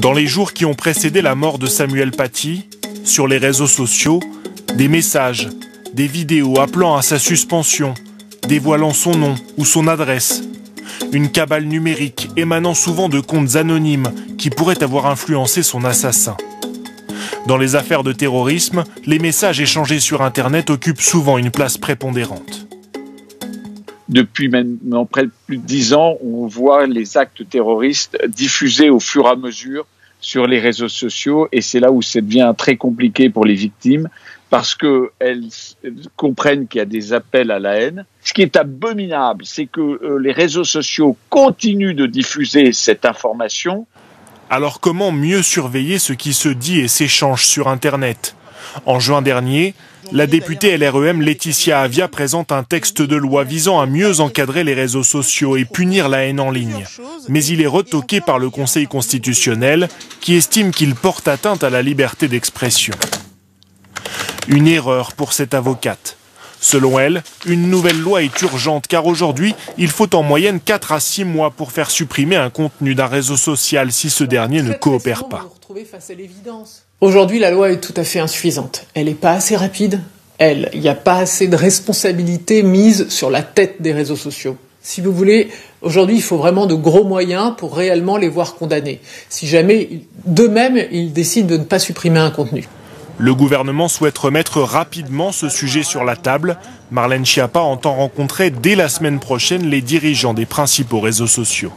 Dans les jours qui ont précédé la mort de Samuel Paty, sur les réseaux sociaux, des messages, des vidéos appelant à sa suspension, dévoilant son nom ou son adresse. Une cabale numérique émanant souvent de comptes anonymes qui pourraient avoir influencé son assassin. Dans les affaires de terrorisme, les messages échangés sur Internet occupent souvent une place prépondérante. Depuis maintenant près de plus de 10 ans, on voit les actes terroristes diffusés au fur et à mesure sur les réseaux sociaux et c'est là où ça devient très compliqué pour les victimes parce qu'elles comprennent qu'il y a des appels à la haine. Ce qui est abominable, c'est que les réseaux sociaux continuent de diffuser cette information. Alors comment mieux surveiller ce qui se dit et s'échange sur Internet ? En juin dernier, la députée LREM Laetitia Avia présente un texte de loi visant à mieux encadrer les réseaux sociaux et punir la haine en ligne. Mais il est retoqué par le Conseil constitutionnel qui estime qu'il porte atteinte à la liberté d'expression. Une erreur pour cette avocate. Selon elle, une nouvelle loi est urgente car aujourd'hui, il faut en moyenne 4 à 6 mois pour faire supprimer un contenu d'un réseau social si ce dernier ne coopère pas. Aujourd'hui, la loi est tout à fait insuffisante. Elle n'est pas assez rapide. Il n'y a pas assez de responsabilité mise sur la tête des réseaux sociaux. Si vous voulez, aujourd'hui, il faut vraiment de gros moyens pour réellement les voir condamnés. Si jamais, d'eux-mêmes, ils décident de ne pas supprimer un contenu. Le gouvernement souhaite remettre rapidement ce sujet sur la table. Marlène Schiappa entend rencontrer dès la semaine prochaine les dirigeants des principaux réseaux sociaux.